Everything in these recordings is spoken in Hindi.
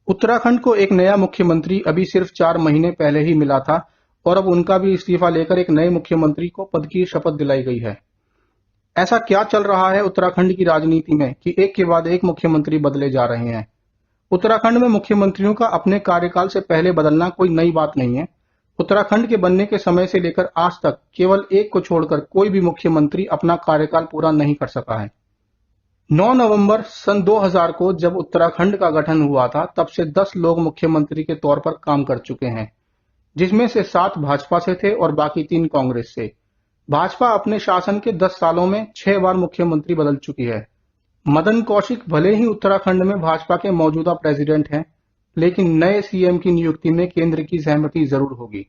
उत्तराखंड को एक नया मुख्यमंत्री अभी सिर्फ 4 महीने पहले ही मिला था और अब उनका भी इस्तीफा लेकर एक नए मुख्यमंत्री को पद की शपथ दिलाई गई है। ऐसा क्या चल रहा है उत्तराखंड की राजनीति में कि एक के बाद एक मुख्यमंत्री बदले जा रहे हैं। उत्तराखंड में मुख्यमंत्रियों का अपने कार्यकाल से पहले बदलना कोई नई बात नहीं है। उत्तराखंड के बनने के समय से लेकर आज तक केवल एक को छोड़कर कोई भी मुख्यमंत्री अपना कार्यकाल पूरा नहीं कर सका है। 9 नवंबर सन 2000 को जब उत्तराखंड का गठन हुआ था, तब से 10 लोग मुख्यमंत्री के तौर पर काम कर चुके हैं, जिसमें से 7 भाजपा से थे और बाकी 3 कांग्रेस से। भाजपा अपने शासन के 10 सालों में 6 बार मुख्यमंत्री बदल चुकी है। मदन कौशिक भले ही उत्तराखंड में भाजपा के मौजूदा प्रेसिडेंट हैं, लेकिन नए सीएम की नियुक्ति में केंद्र की सहमति जरूर होगी।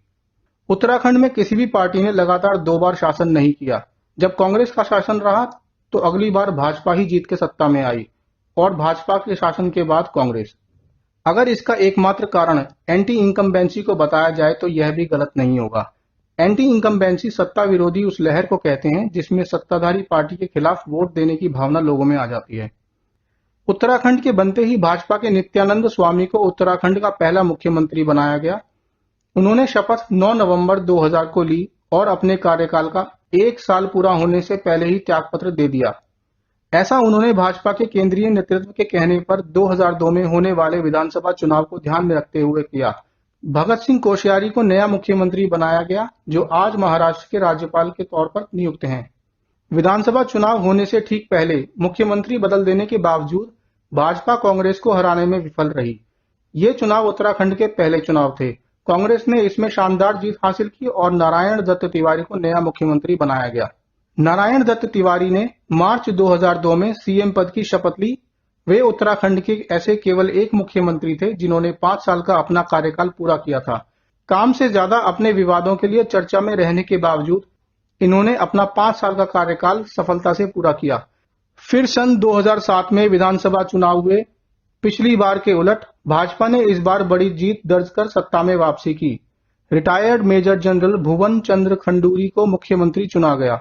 उत्तराखंड में किसी भी पार्टी ने लगातार 2 बार शासन नहीं किया। जब कांग्रेस का शासन रहा तो अगली बार भाजपा ही जीत के सत्ता में आई और भाजपा के शासन के बाद कांग्रेस। अगर इसका एकमात्र कारण एंटी इनकम्बेंसी को बताया जाए तो यह भी गलत नहीं होगा। एंटी इनकम्बेंसी सत्ता विरोधी उस लहर को कहते हैं जिसमें सत्ताधारी पार्टी के खिलाफ वोट देने की भावना लोगों में आ जाती है। उत्तराखंड के बनते ही भाजपा के नित्यानंद स्वामी को उत्तराखंड का पहला मुख्यमंत्री बनाया गया। उन्होंने शपथ 9 नवंबर 2000 को ली और अपने कार्यकाल का 1 साल पूरा होने से पहले ही त्यागपत्र दे दिया। ऐसा उन्होंने भाजपा के केंद्रीय नेतृत्व के कहने पर 2002 में होने वाले विधानसभा चुनाव को ध्यान में रखते हुए किया। भगत सिंह कोश्यारी को नया मुख्यमंत्री बनाया गया, जो आज महाराष्ट्र के राज्यपाल के तौर पर नियुक्त हैं। विधानसभा चुनाव होने से ठीक पहले मुख्यमंत्री बदल देने के बावजूद भाजपा कांग्रेस को हराने में विफल रही। ये चुनाव उत्तराखंड के पहले चुनाव थे। कांग्रेस ने इसमें शानदार जीत हासिल की और नारायण दत्त तिवारी को नया मुख्यमंत्री बनाया गया। नारायण दत्त तिवारी ने मार्च 2002 में सीएम पद की शपथ ली। वे उत्तराखंड के ऐसे केवल एक मुख्यमंत्री थे जिन्होंने 5 साल का अपना कार्यकाल पूरा किया था। काम से ज्यादा अपने विवादों के लिए चर्चा में रहने के बावजूद इन्होंने अपना 5 साल का कार्यकाल सफलता से पूरा किया। फिर सन 2007 में विधानसभा चुनाव हुए। पिछली बार के उलट भाजपा ने इस बार बड़ी जीत दर्ज कर सत्ता में वापसी की। रिटायर्ड मेजर जनरल भुवन चंद्र खंडूरी को मुख्यमंत्री चुना गया,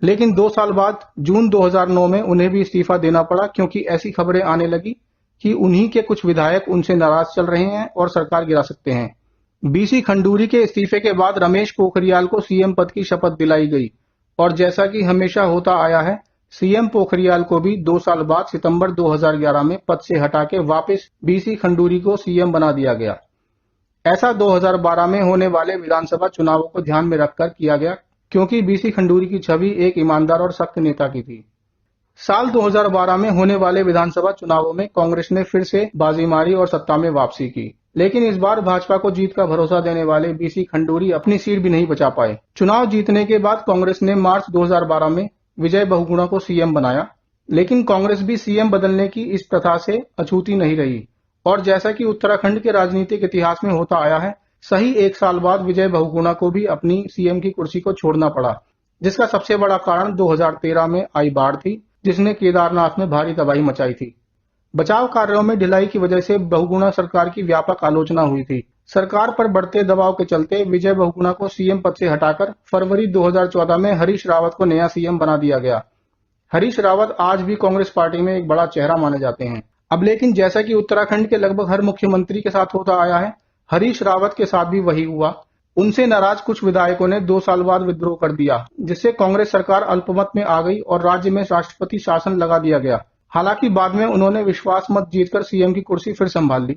लेकिन 2 साल बाद जून 2009 में उन्हें भी इस्तीफा देना पड़ा, क्योंकि ऐसी खबरें आने लगी कि उन्हीं के कुछ विधायक उनसे नाराज चल रहे हैं और सरकार गिरा सकते हैं। बीसी खंडूरी के इस्तीफे के बाद रमेश पोखरियाल को सीएम पद की शपथ दिलाई गई और जैसा कि हमेशा होता आया है, सीएम पोखरियाल को भी 2 साल बाद सितंबर 2011 में पद से हटा के वापस बीसी खंडूरी को सीएम बना दिया गया। ऐसा 2012 में होने वाले विधानसभा चुनावों को ध्यान में रखकर किया गया, क्योंकि बीसी खंडूरी की छवि एक ईमानदार और सख्त नेता की थी। साल 2012 में होने वाले विधानसभा चुनावों में कांग्रेस ने फिर से बाजी मारी और सत्ता में वापसी की, लेकिन इस बार भाजपा को जीत का भरोसा देने वाले बीसी खंडूरी अपनी सीट भी नहीं बचा पाए। चुनाव जीतने के बाद कांग्रेस ने मार्च 2012 में विजय बहुगुणा को सीएम बनाया, लेकिन कांग्रेस भी सीएम बदलने की इस प्रथा से अछूती नहीं रही और जैसा कि उत्तराखंड के राजनीतिक इतिहास में होता आया है, सही 1 साल बाद विजय बहुगुणा को भी अपनी सीएम की कुर्सी को छोड़ना पड़ा, जिसका सबसे बड़ा कारण 2013 में आई बाढ़ थी, जिसने केदारनाथ में भारी तबाही मचाई थी। बचाव कार्यों में ढिलाई की वजह से बहुगुणा सरकार की व्यापक आलोचना हुई थी। सरकार पर बढ़ते दबाव के चलते विजय बहुगुणा को सीएम पद से हटाकर फरवरी 2014 में हरीश रावत को नया सीएम बना दिया गया। हरीश रावत आज भी कांग्रेस पार्टी में एक बड़ा चेहरा माने जाते हैं। अब लेकिन जैसा कि उत्तराखंड के लगभग हर मुख्यमंत्री के साथ होता आया है, हरीश रावत के साथ भी वही हुआ। उनसे नाराज कुछ विधायकों ने 2 साल बाद विद्रोह कर दिया, जिससे कांग्रेस सरकार अल्पमत में आ गई और राज्य में राष्ट्रपति शासन लगा दिया गया। हालांकि बाद में उन्होंने विश्वास मत जीतकर सीएम की कुर्सी फिर संभाल ली।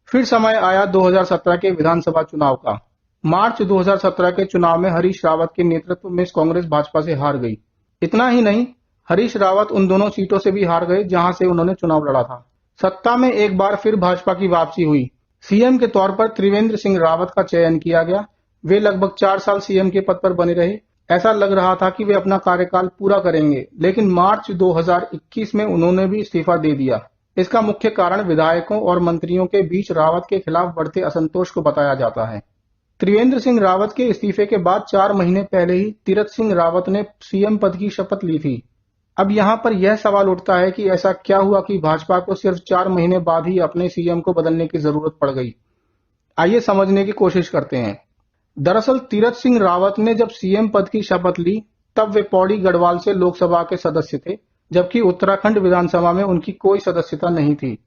फिर समय आया 2017 के विधानसभा चुनाव का। मार्च 2017 के चुनाव में हरीश रावत के नेतृत्व में कांग्रेस भाजपा से हार गई। इतना ही नहीं, हरीश रावत उन दोनों सीटों से भी हार गए जहां से उन्होंने चुनाव लड़ा था। सत्ता में एक बार फिर भाजपा की वापसी हुई। सीएम के तौर पर त्रिवेंद्र सिंह रावत का चयन किया गया। वे लगभग 4 साल सीएम के पद पर बने रहे। ऐसा लग रहा था कि वे अपना कार्यकाल पूरा करेंगे, लेकिन मार्च 2021 में उन्होंने भी इस्तीफा दे दिया। इसका मुख्य कारण विधायकों और मंत्रियों के बीच रावत के खिलाफ बढ़ते असंतोष को बताया जाता है। त्रिवेंद्र सिंह रावत के इस्तीफे के बाद 4 महीने पहले ही तीरथ सिंह रावत ने सीएम पद की शपथ ली थी। अब यहाँ पर यह सवाल उठता है कि ऐसा क्या हुआ कि भाजपा को सिर्फ 4 महीने बाद ही अपने सीएम को बदलने की जरूरत पड़ गई। आइए समझने की कोशिश करते हैं। दरअसल तीरथ सिंह रावत ने जब सीएम पद की शपथ ली, तब वे पौड़ी गढ़वाल से लोकसभा के सदस्य थे, जबकि उत्तराखंड विधानसभा में उनकी कोई सदस्यता नहीं थी।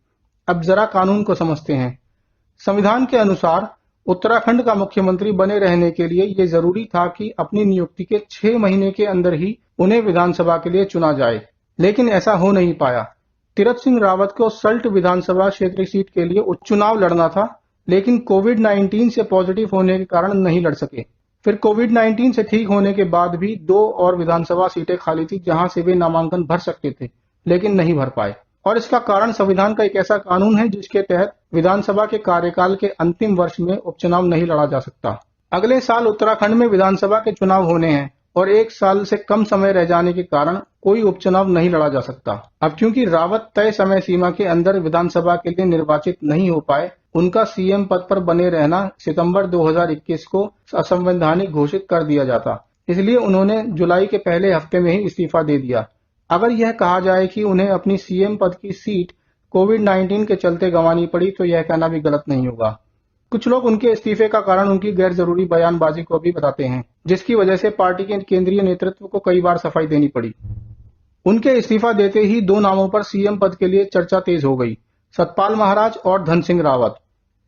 अब जरा कानून को समझते हैं। संविधान के अनुसार उत्तराखंड का मुख्यमंत्री बने रहने के लिए ये जरूरी था कि अपनी नियुक्ति के 6 महीने के अंदर ही उन्हें विधानसभा के लिए चुना जाए, लेकिन ऐसा हो नहीं पाया। तीरथ सिंह रावत को सल्ट विधानसभा क्षेत्र सीट के लिए उपचुनाव लड़ना था, लेकिन कोविड-19 से पॉजिटिव होने के कारण नहीं लड़ सके। फिर कोविड-19 से ठीक होने के बाद भी 2 और विधानसभा सीटें खाली थी जहां से वे नामांकन भर सकते थे, लेकिन नहीं भर पाए। और इसका कारण संविधान का एक ऐसा कानून है जिसके तहत विधानसभा के कार्यकाल के अंतिम वर्ष में उपचुनाव नहीं लड़ा जा सकता। अगले साल उत्तराखंड में विधानसभा के चुनाव होने हैं और 1 साल से कम समय रह जाने के कारण कोई उपचुनाव नहीं लड़ा जा सकता। अब क्योंकि रावत तय समय सीमा के अंदर विधानसभा के लिए निर्वाचित नहीं हो पाए, उनका सीएम पद पर बने रहना सितंबर 2021 को असंवैधानिक घोषित कर दिया जाता। इसलिए उन्होंने जुलाई के पहले हफ्ते में ही इस्तीफा दे दिया। अगर यह कहा जाए कि उन्हें अपनी सीएम पद की सीट कोविड-19 के चलते गंवानी पड़ी तो यह कहना भी गलत नहीं होगा। कुछ लोग उनके इस्तीफे का कारण उनकी गैर जरूरी बयानबाजी को भी बताते हैं, जिसकी वजह से पार्टी के केंद्रीय नेतृत्व को कई बार सफाई देनी पड़ी। उनके इस्तीफा देते ही 2 नामों पर सीएम पद के लिए चर्चा तेज हो गई, सतपाल महाराज और धन सिंह रावत।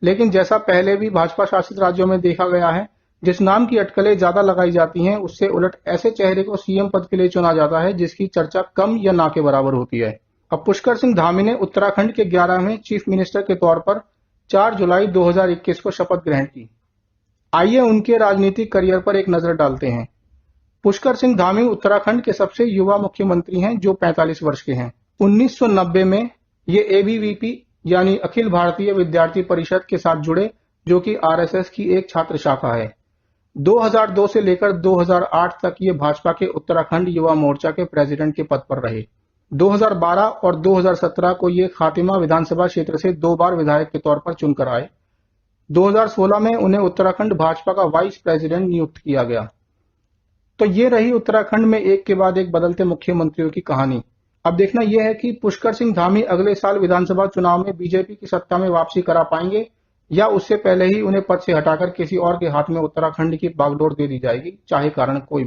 लेकिन जैसा पहले भी भाजपा शासित राज्यों में देखा गया है, जिस नाम की अटकलें ज्यादा लगाई जाती हैं, उससे उलट ऐसे चेहरे को सीएम पद के लिए चुना जाता है जिसकी चर्चा कम या ना के बराबर होती है। अब पुष्कर सिंह धामी ने उत्तराखंड के 11वें चीफ मिनिस्टर के तौर पर 4 जुलाई 2021 को शपथ ग्रहण की। आइए उनके राजनीतिक करियर पर एक नजर डालते हैं। पुष्कर सिंह धामी उत्तराखंड के सबसे युवा मुख्यमंत्री हैं जो 45 वर्ष के हैं। 1990 में ये एबीवीपी यानी अखिल भारतीय विद्यार्थी परिषद के साथ जुड़े, जो कि आरएसएस की एक छात्र शाखा है। 2002 से लेकर 2008 तक ये भाजपा के उत्तराखंड युवा मोर्चा के प्रेसिडेंट के पद पर रहे। 2012 और 2017 को ये खातिमा विधानसभा क्षेत्र से 2 बार विधायक के तौर पर चुनकर आए। 2016 में उन्हें उत्तराखंड भाजपा का वाइस प्रेसिडेंट नियुक्त किया गया। तो ये रही उत्तराखंड में एक के बाद एक बदलते मुख्यमंत्रियों की कहानी। अब देखना यह है कि पुष्कर सिंह धामी अगले साल विधानसभा चुनाव में बीजेपी की सत्ता में वापसी करा पाएंगे या उससे पहले ही उन्हें पद से हटाकर किसी और के हाथ में उत्तराखंड की बागडोर दे दी जाएगी, चाहे कारण कोई